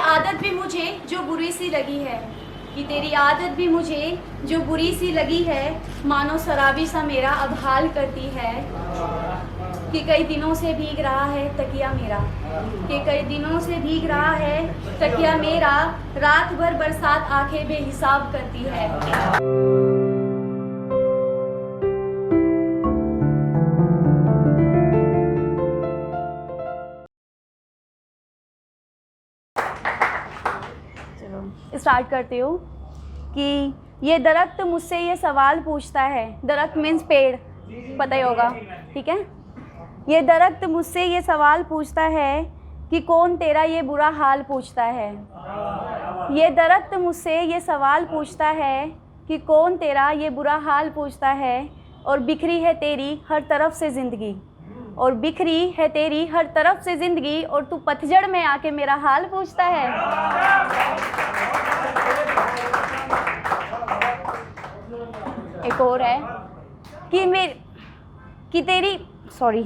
आदत भी मुझे जो बुरी सी लगी है, कि तेरी आदत भी मुझे जो बुरी सी लगी है, मानो शराबी सा मेरा अब हाल करती है। कि कई दिनों से भीग रहा है तकिया मेरा, कि कई दिनों से भीग रहा है तकिया मेरा, रात भर बरसात आंखें बेहिसाब करती है। चलो स्टार्ट करती हूँ कि ये दरख्त मुझसे ये सवाल पूछता है, दरख्त मीन्स पेड़, पता ही होगा, ठीक है। ये दरख्त मुझसे ये सवाल पूछता है कि कौन तेरा ये बुरा हाल पूछता है। ये दरख्त मुझसे ये सवाल पूछता है कि कौन तेरा ये बुरा हाल पूछता है। और बिखरी है तेरी हर तरफ से ज़िंदगी, और बिखरी है तेरी हर तरफ से ज़िंदगी, और तू पतझड़ में आके मेरा हाल पूछता है। एक और है कि तेरी सॉरी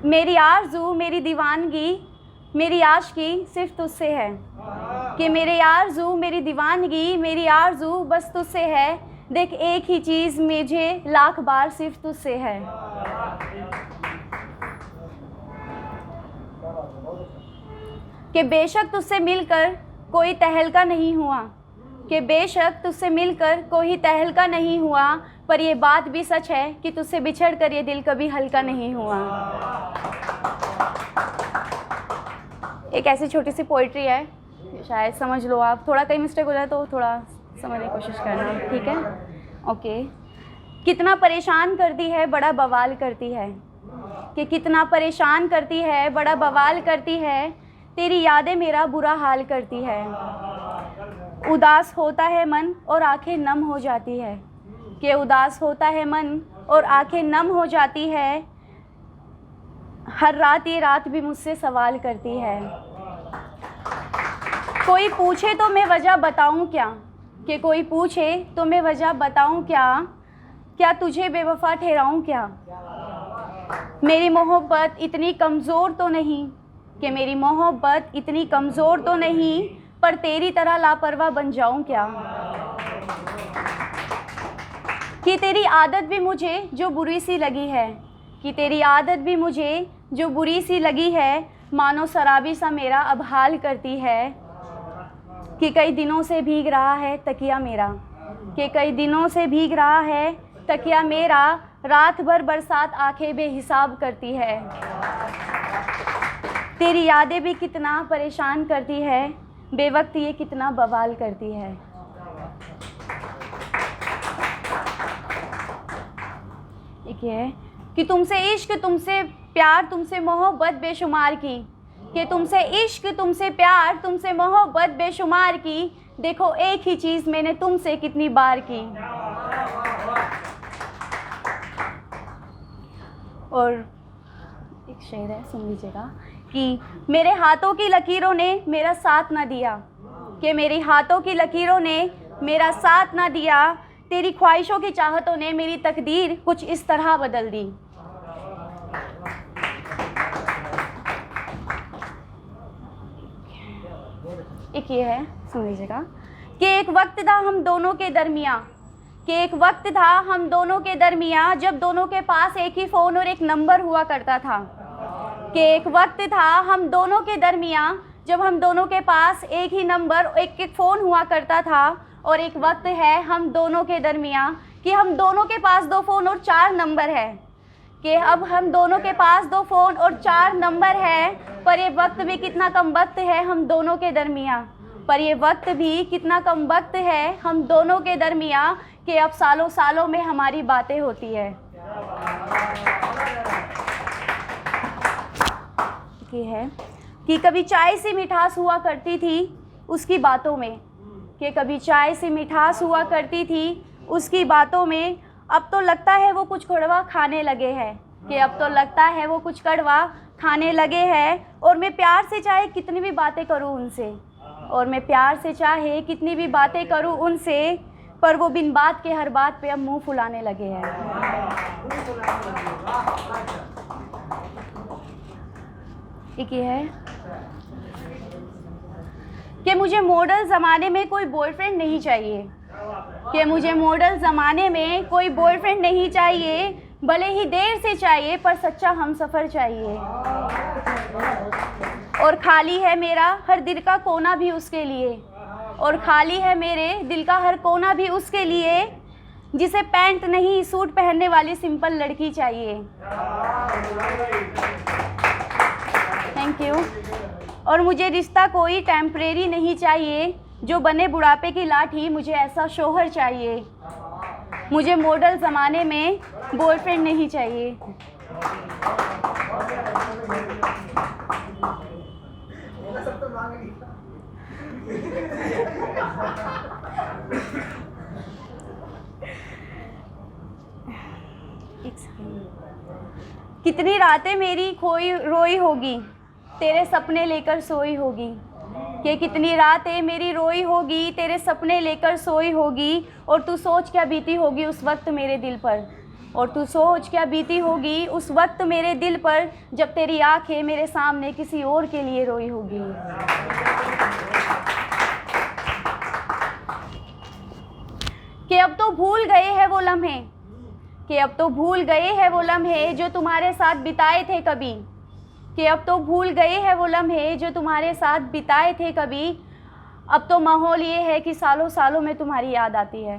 मेरी आरज़ू मेरी दीवानगी मेरी आशिकी सिर्फ तुझसे है, कि मेरे आरज़ू मेरी दीवानगी मेरी आरज़ू बस तुझसे है। देख एक ही चीज़ मुझे लाख बार सिर्फ तुझसे है। कि बेशक तुझसे मिलकर कोई तहलका नहीं हुआ, कि बेशक तुझसे मिलकर कोई तहलका नहीं हुआ, पर ये बात भी सच है कि तुझसे बिछड़ कर ये दिल कभी हल्का नहीं हुआ। एक ऐसी छोटी सी पोइट्री है, शायद समझ लो आप, थोड़ा कहीं मिस्टेक हो जाए तो थोड़ा समझने की कोशिश करना, ठीक है। ओके। कितना परेशान करती है बड़ा बवाल करती है, कि कितना परेशान करती है बड़ा बवाल करती है, तेरी यादें मेरा बुरा हाल करती है। उदास होता है मन और आंखें नम हो जाती है, कि उदास होता है मन और आंखें नम हो जाती है। हर रात ये रात भी मुझसे सवाल करती है। कोई पूछे तो मैं वजह बताऊं क्या, कि कोई पूछे तो मैं वजह बताऊं क्या, क्या तुझे बेवफा ठहराऊं क्या। मेरी मोहब्बत इतनी कमज़ोर तो नहीं, कि मेरी मोहब्बत इतनी कमज़ोर तो नहीं, पर तेरी तरह लापरवाह बन जाऊं क्या। कि तेरी आदत भी मुझे जो बुरी सी लगी है, कि तेरी आदत भी मुझे जो बुरी सी लगी है, मानो शराबी सा मेरा अब हाल करती है। कि कई दिनों से भीग रहा है तकिया मेरा, कि कई दिनों से भीग रहा है तकिया मेरा, रात भर बरसात आंखें बेहिसाब करती है। तेरी यादें भी कितना परेशान करती है, बेवक्त ये कितना बवाल करती है। एक है कि तुमसे इश्क तुमसे प्यार तुमसे मोहब्बत बेशुमार की, कि तुमसे इश्क तुमसे प्यार तुमसे मोहब्बत बेशुमार की, देखो एक ही चीज़ मैंने तुमसे कितनी बार की। और एक शेर है, सुन लीजिएगा, कि मेरे हाथों की लकीरों ने मेरा साथ ना दिया, कि मेरे हाथों की लकीरों ने मेरा साथ ना दिया, तेरी ख्वाहिशों की चाहतों ने मेरी तकदीर कुछ इस तरह बदल दी। एक ये है, सुन लीजिएगा, कि एक वक्त था हम दोनों के दरमियाँ, कि एक वक्त था हम दोनों के दरमियाँ, जब दोनों के पास एक ही फ़ोन और एक नंबर हुआ करता था। कि एक वक्त था हम दोनों के दरमियाँ, जब हम दोनों के पास एक ही नंबर एक एक फ़ोन हुआ करता था। और एक वक्त है हम दोनों के दरमियाँ कि हम दोनों के पास 2 फ़ोन और 4 नंबर है, कि अब हम दोनों के पास 2 फ़ोन और 4 नंबर है, पर ये वक्त भी कितना कम वक्त है हम दोनों के दरमियाँ, पर ये वक्त भी कितना कम वक्त है हम दोनों के दरमियाँ, कि अब सालों सालों में हमारी बातें होती है। ये है कि कभी चाय सी मिठास हुआ करती थी उसकी बातों में, कि कभी चाय सी मिठास हुआ करती थी उसकी बातों में, अब तो लगता है वो कुछ कड़वा खाने लगे हैं, कि अब तो लगता है वो कुछ कड़वा खाने लगे हैं। और मैं प्यार से चाहे कितनी भी बातें करूं उनसे, और मैं प्यार से चाहे कितनी भी बातें करूं उनसे, पर वो बिन बात के हर बात पे अब मुंह फुलाने लगे हैं। एक ये है कि मुझे मॉडल ज़माने में कोई बॉयफ्रेंड नहीं चाहिए, कि मुझे मॉडल ज़माने में कोई बॉयफ्रेंड नहीं चाहिए, भले ही देर से चाहिए पर सच्चा हमसफ़र चाहिए। और खाली है मेरा हर दिल का कोना भी उसके लिए, और खाली है मेरे दिल का हर कोना भी उसके लिए, जिसे पैंट नहीं सूट पहनने वाली सिंपल लड़की चाहिए। Thank you. और मुझे रिश्ता कोई टेम्परेरी नहीं चाहिए, जो बने बुढ़ापे की लाठी, मुझे ऐसा शोहर चाहिए। मुझे मॉडल ज़माने में बॉयफ्रेंड नहीं चाहिए। कितनी रातें मेरी खोई रोई होगी, तेरे सपने लेकर सोई होगी, कि कितनी रातें मेरी रोई होगी, तेरे सपने लेकर सोई होगी। और तू सोच क्या बीती होगी उस वक्त मेरे दिल पर, और तू सोच क्या बीती होगी उस वक्त मेरे दिल पर, जब तेरी आंखें मेरे सामने किसी और के लिए रोई होगी। कि अब तो भूल गए हैं वो लम्हे, कि अब तो भूल गए हैं वो लम्हे जो तुम्हारे साथ बिताए थे कभी, कि अब तो भूल गए हैं वो लम्हे जो तुम्हारे साथ बिताए थे कभी। अब तो माहौल ये है कि सालों सालों में तुम्हारी याद आती है।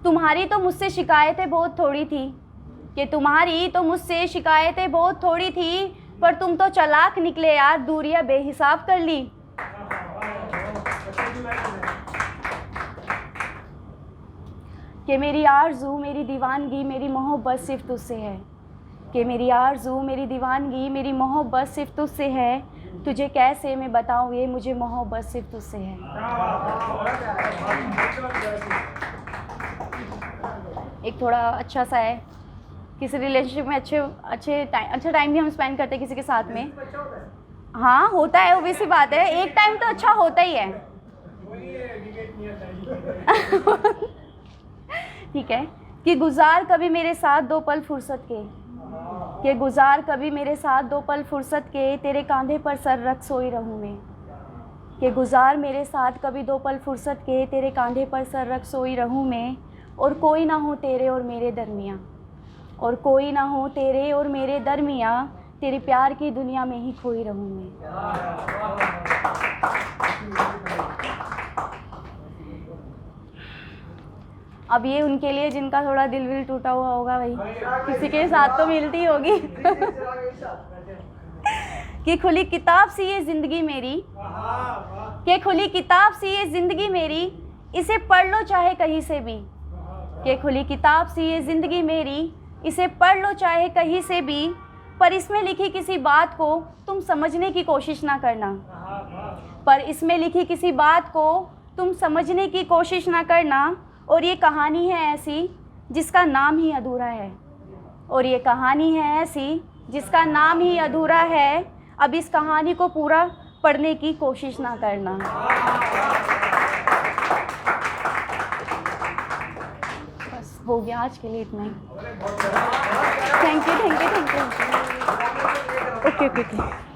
तुम्हारी तो मुझसे शिकायतें बहुत थोड़ी थी, कि तुम्हारी तो मुझसे शिकायतें बहुत थोड़ी थी, पर तुम तो चालाक निकले यार, दूरियां बेहिसाब कर ली। कि मेरी आरज़ू मेरी दीवानगी मेरी मोहब्बत सिर्फ तुझसे है, कि मेरी आरज़ू मेरी दीवानगी मेरी मोहब्बत सिर्फ तुझसे है। तुझे कैसे मैं बताऊँ ये मुझे मोहब्बत सिर्फ तुझसे है। एक थोड़ा अच्छा सा है, किसी रिलेशनशिप में अच्छा टाइम भी हम स्पेंड करते हैं किसी के साथ में। हाँ होता है, वो वैसी बात है, एक टाइम तो अच्छा होता ही है। ठीक है। कि गुजार कभी मेरे साथ दो पल फुर्सत के, कि गुजार कभी मेरे साथ दो पल फुर्सत के, तेरे कांधे पर सर रख सोई रहूँ मैं। कि गुजार मेरे साथ कभी दो पल फुर्सत के, तेरे कांधे पर सर रख सोई रहूँ मैं। और कोई ना हो तेरे और मेरे दरमियाँ, और कोई ना हो तेरे और मेरे दरमियाँ, तेरे प्यार की दुनिया में ही खोई रहूँ मैं। अब ये उनके लिए जिनका थोड़ा दिल विल टूटा हुआ होगा, भाई किसी के साथ तो मिलती होगी। कि खुली किताब सी ये ज़िंदगी मेरी, कि खुली किताब सी ये ज़िंदगी मेरी, इसे पढ़ लो चाहे कहीं से भी। कि खुली किताब सी ये ज़िंदगी मेरी, इसे पढ़ लो चाहे कहीं से भी, पर इसमें लिखी किसी बात को तुम समझने की कोशिश ना करना, पर इसमें लिखी किसी बात को तुम समझने की कोशिश ना करना। और ये कहानी है ऐसी जिसका नाम ही अधूरा है, और ये कहानी है ऐसी जिसका नाम ही अधूरा है। अब इस कहानी को पूरा पढ़ने की कोशिश ना करना। बस हो गया आज के लिए इतना ही। Thank you. ओके।